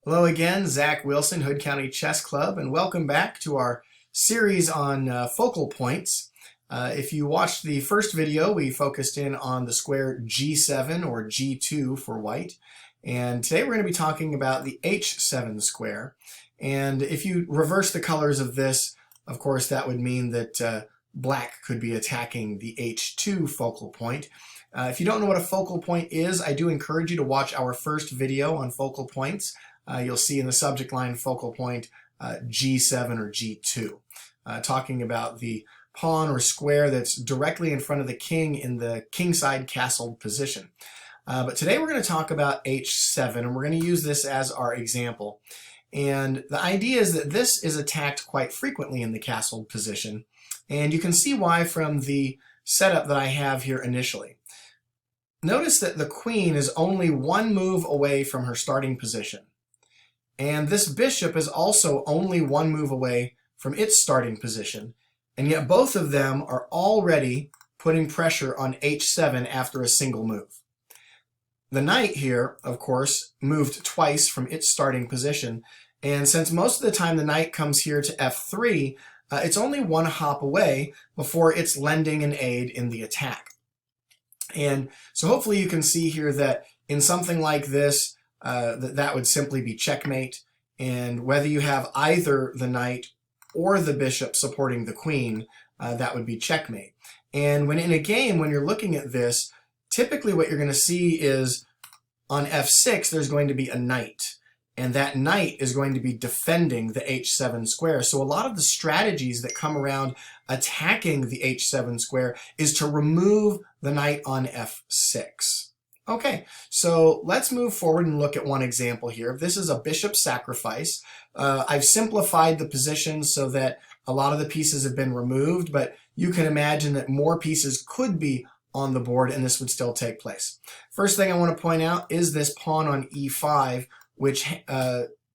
Hello again, Zach Wilson, Hood County Chess Club, and welcome back to our series on focal points. If you watched the first video, we focused in on the square G7 or G2 for white, and today we're going to be talking about the H7 square. And if you reverse the colors of this, of course, that would mean that black could be attacking the H2 focal point. If you don't know what a focal point is, I do encourage you to watch our first video on focal points. You'll see in the subject line focal point G7 or G2, talking about the pawn or square that's directly in front of the king in the kingside castled position. But today we're going to talk about H7, and we're going to use this as our example. And the idea is that this is attacked quite frequently in the castled position, and you can see why from the setup that I have here initially. Notice that the queen is only one move away from her starting position. And this bishop is also only one move away from its starting position. And yet both of them are already putting pressure on H7 after a single move. The knight here, of course, moved twice from its starting position. And since most of the time the knight comes here to F3, it's only one hop away before it's lending an aid in the attack. And so hopefully you can see here that in something like this, that would simply be checkmate, and whether you have either the knight or the bishop supporting the queen, that would be checkmate. And when in a game, when you're looking at this, typically what you're going to see is on F6 there's going to be a knight, and that knight is going to be defending the H7 square. So a lot of the strategies that come around attacking the H7 square is to remove the knight on F6. Okay, so let's move forward and look at one example here. This is a bishop sacrifice. I've simplified the position so that a lot of the pieces have been removed, but you can imagine that more pieces could be on the board and this would still take place. First thing I want to point out is this pawn on E5, which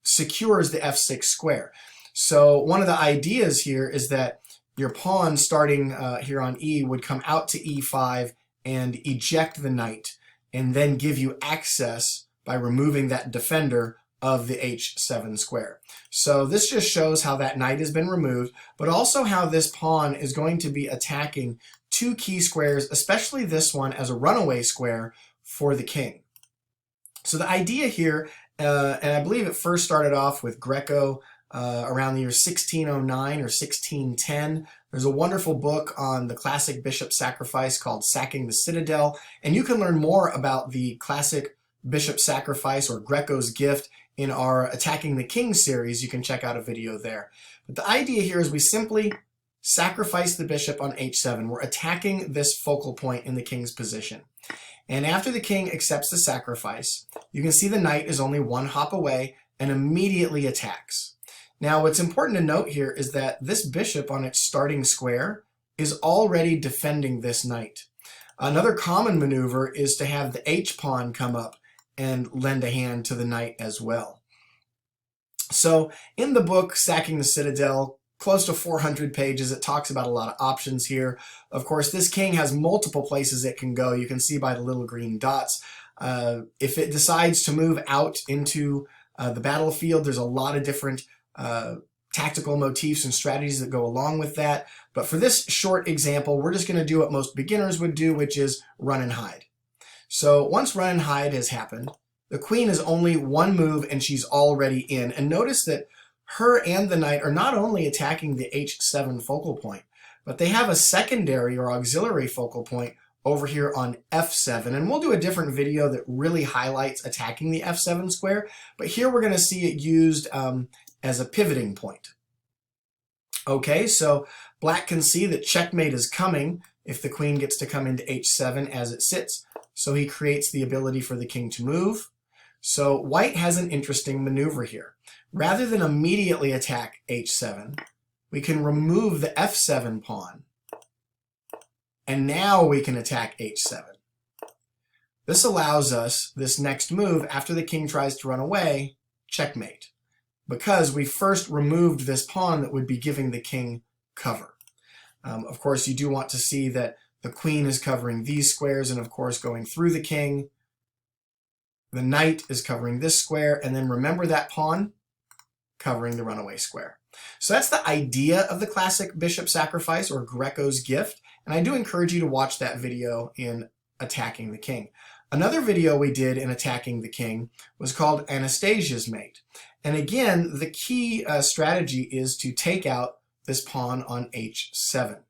secures the F6 square. So one of the ideas here is that your pawn starting here on E would come out to E5 and eject the knight, and then give you access by removing that defender of the H7 square. So this just shows how that knight has been removed, but also how this pawn is going to be attacking two key squares, especially this one as a runaway square for the king. So the idea here, and I believe it first started off with Greco around the year 1609 or 1610. There's a wonderful book on the classic bishop sacrifice called Sacking the Citadel, and you can learn more about the classic bishop sacrifice or Greco's gift in our Attacking the King series. You can check out a video there. But the idea here is we simply sacrifice the bishop on H7. We're attacking this focal point in the king's position. And after the king accepts the sacrifice, you can see the knight is only one hop away and immediately attacks. Now, what's important to note here is that this bishop on its starting square is already defending this knight. Another common maneuver is to have the H-pawn come up and lend a hand to the knight as well. So in the book, Sacking the Citadel, close to 400 pages, it talks about a lot of options here. Of course, this king has multiple places it can go. You can see by the little green dots. If it decides to move out into the battlefield, there's a lot of different tactical motifs and strategies that go along with that. But for this short example, we're just going to do what most beginners would do, which is run and hide. So once run and hide has happened, the queen is only one move and she's already in. And notice that her and the knight are not only attacking the H7 focal point, but they have a secondary or auxiliary focal point over here on F7. And we'll do a different video that really highlights attacking the F7 square. But here we're going to see it used as a pivoting point. Okay, so black can see that checkmate is coming if the queen gets to come into H7 as it sits. So he creates the ability for the king to move. So white has an interesting maneuver here. Rather than immediately attack H7, we can remove the F7 pawn. And now we can attack H7. This allows us this next move after the king tries to run away, checkmate, because we first removed this pawn that would be giving the king cover. Of course, you do want to see that the queen is covering these squares and, of course, going through the king. The knight is covering this square, and then remember that pawn covering the runaway square. So that's the idea of the classic bishop sacrifice, or Greco's gift, and I do encourage you to watch that video in Attacking the King. Another video we did in Attacking the King was called Anastasia's Mate. And again, the key strategy is to take out this pawn on h7.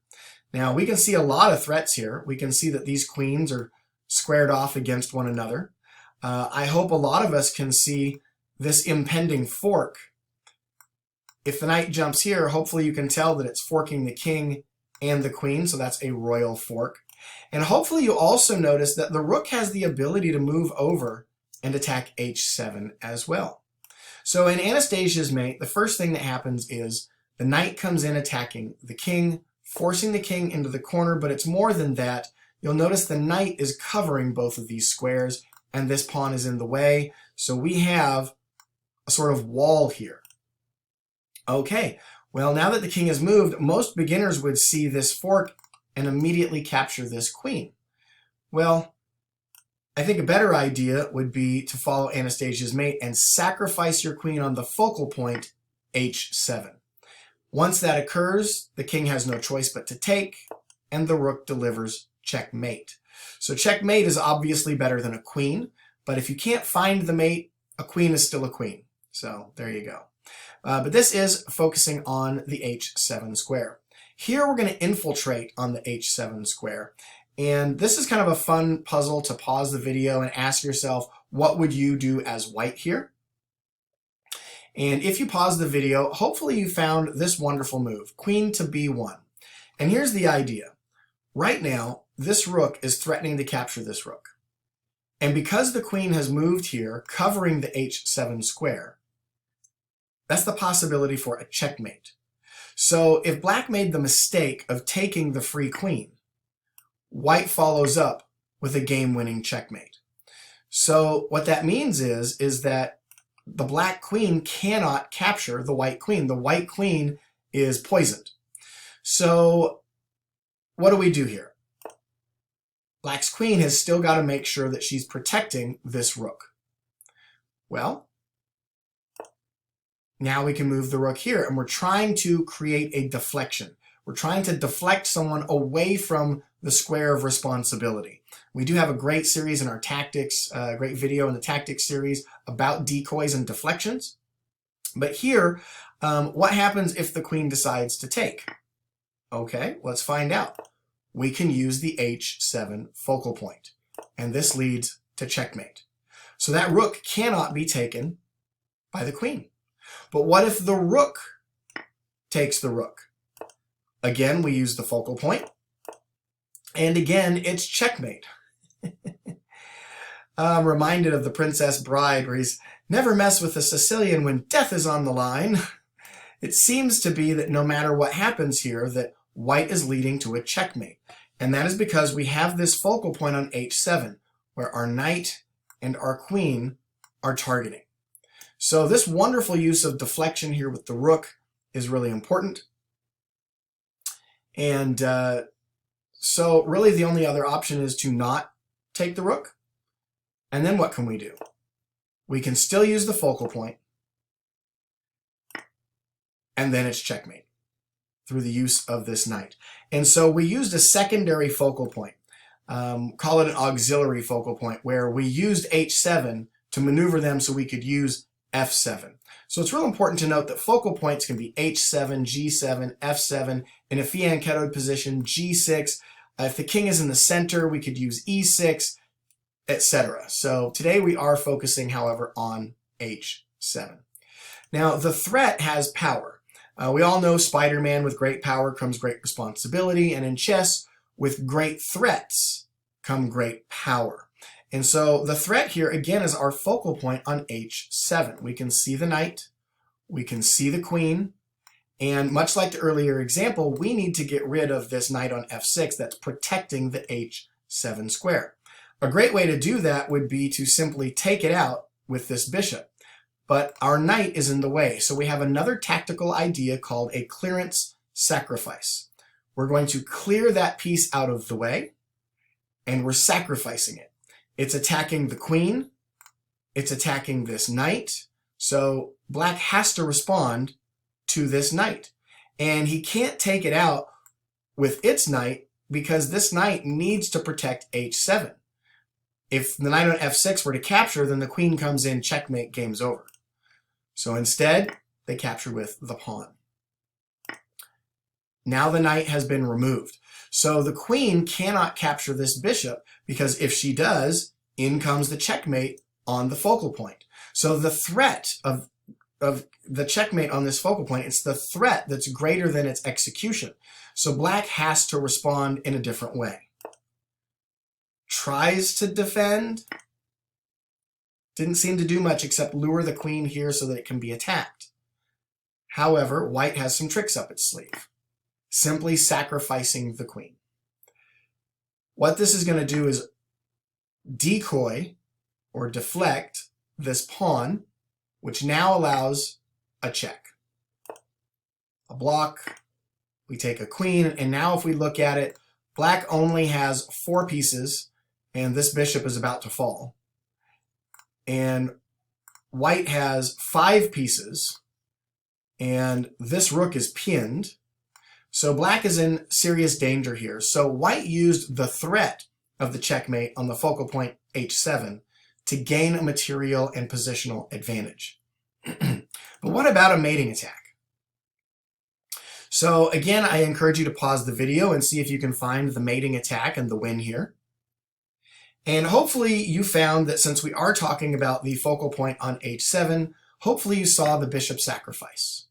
Now we can see a lot of threats here. We can see that these queens are squared off against one another. I hope a lot of us can see this impending fork. If the knight jumps here, hopefully you can tell that it's forking the king and the queen, so that's a royal fork. And hopefully you also notice that the rook has the ability to move over and attack h7 as well. So in Anastasia's Mate, the first thing that happens is the knight comes in attacking the king, forcing the king into the corner, but it's more than that. You'll notice the knight is covering both of these squares, and this pawn is in the way, so we have a sort of wall here. Okay, well, now that the king has moved, most beginners would see this fork and immediately capture this queen. Well, I think a better idea would be to follow Anastasia's Mate and sacrifice your queen on the focal point, h7. Once that occurs, the king has no choice but to take, and the rook delivers checkmate. So checkmate is obviously better than a queen, but if you can't find the mate, a queen is still a queen. So there you go. But this is focusing on the h7 square. Here we're going to infiltrate on the h7 square. And this is kind of a fun puzzle to pause the video and ask yourself, what would you do as white here? And if you pause the video, hopefully you found this wonderful move, queen to b1. And here's the idea. Right now, this rook is threatening to capture this rook. And because the queen has moved here, covering the h7 square, that's the possibility for a checkmate. So if black made the mistake of taking the free queen, white follows up with a game-winning checkmate. So what that means is that the black queen cannot capture the white queen. The white queen is poisoned. So what do we do here? Black's queen has still got to make sure that she's protecting this rook. Well, now we can move the rook here, and we're trying to create a deflection. We're trying to deflect someone away from the square of responsibility. We do have a great series in our tactics, great video in the tactics series about decoys and deflections. But here, what happens if the queen decides to take? Okay, let's find out. We can use the h7 focal point, and this leads to checkmate. So that rook cannot be taken by the queen. But what if the rook takes the rook? Again, we use the focal point. And again, it's checkmate. I'm reminded of The Princess Bride, where he's never mess with a Sicilian when death is on the line. It seems to be that no matter what happens here, that white is leading to a checkmate. And that is because we have this focal point on h7, where our knight and our queen are targeting. So this wonderful use of deflection here with the rook is really important. And so really the only other option is to not take the rook. And then what can we do? We can still use the focal point. And then it's checkmate through the use of this knight. And so we used a secondary focal point. Call it an auxiliary focal point, where we used h7 to maneuver them so we could use f7. So it's real important to note that focal points can be h7, g7, f7, in a fianchettoed position, g6. If the king is in the center, we could use e6, etc. So today we are focusing, however, on h7. Now, the threat has power. We all know Spider-Man, with great power comes great responsibility, and in chess, with great threats come great power. And so the threat here, again, is our focal point on h7. We can see the knight, we can see the queen, and much like the earlier example, we need to get rid of this knight on f6 that's protecting the h7 square. A great way to do that would be to simply take it out with this bishop. But our knight is in the way, so we have another tactical idea called a clearance sacrifice. We're going to clear that piece out of the way, and we're sacrificing it. It's attacking the queen it's attacking this knight. So black has to respond to this knight. And he can't take it out with its knight because this knight needs to protect h7. If the knight on f6 were to capture, then the queen comes in, checkmate, game's over. So instead, they capture with the pawn. Now the knight has been removed. So the queen cannot capture this bishop because if she does, in comes the checkmate on the focal point. So the threat of the checkmate on this focal point, it's the threat that's greater than its execution. So black has to respond in a different way. Tries to defend. Didn't seem to do much except lure the queen here so that it can be attacked. However, white has some tricks up its sleeve. Simply sacrificing the queen. What this is going to do is decoy or deflect this pawn, which now allows a check. A block, we take a queen, and now if we look at it, black only has 4 pieces, and this bishop is about to fall. And white has 5 pieces, and this rook is pinned. So black is in serious danger here. So white used the threat of the checkmate on the focal point h7 to gain a material and positional advantage. But what about a mating attack? So again, I encourage you to pause the video and see if you can find the mating attack and the win here. And hopefully you found that since we are talking about the focal point on h7, hopefully you saw the bishop sacrifice.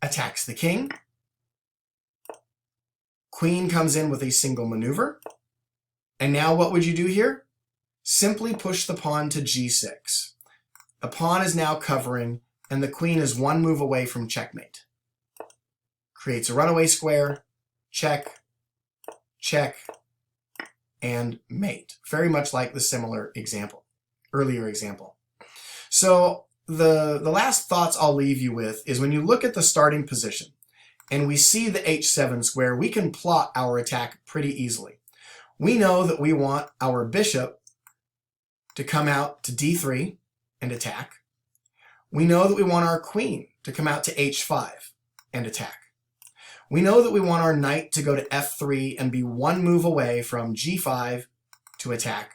Attacks the king. Queen comes in with a single maneuver. And now what would you do here? Simply push the pawn to g6. The pawn is now covering, and the queen is 1 move away from checkmate. Creates a runaway square, check, check, and mate. Very much like the similar example, earlier example. So the last thoughts I'll leave you with is when you look at the starting position, and we see the h7 square, we can plot our attack pretty easily. We know that we want our bishop to come out to d3 and attack. We know that we want our queen to come out to h5 and attack. We know that we want our knight to go to f3 and be 1 move away from g5 to attack.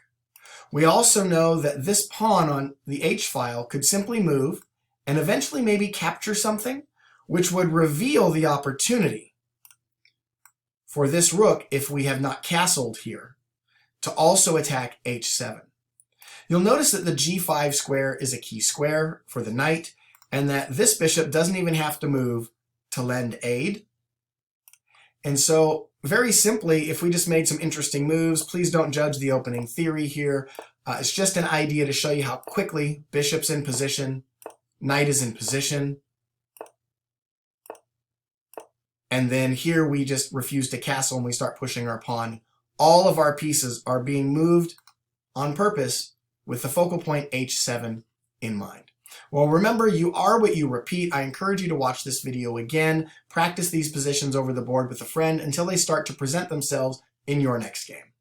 We also know that this pawn on the h-file could simply move and eventually maybe capture something, which would reveal the opportunity for this rook, if we have not castled here, to also attack h7. You'll notice that the g5 square is a key square for the knight, and that this bishop doesn't even have to move to lend aid. And so, very simply, if we just made some interesting moves, please don't judge the opening theory here. It's just an idea to show you how quickly bishop's in position, knight is in position, and then here we just refuse to castle and we start pushing our pawn. All of our pieces are being moved on purpose with the focal point h7 in mind. Well, remember, you are what you repeat. I encourage you to watch this video again. Practice these positions over the board with a friend until they start to present themselves in your next game.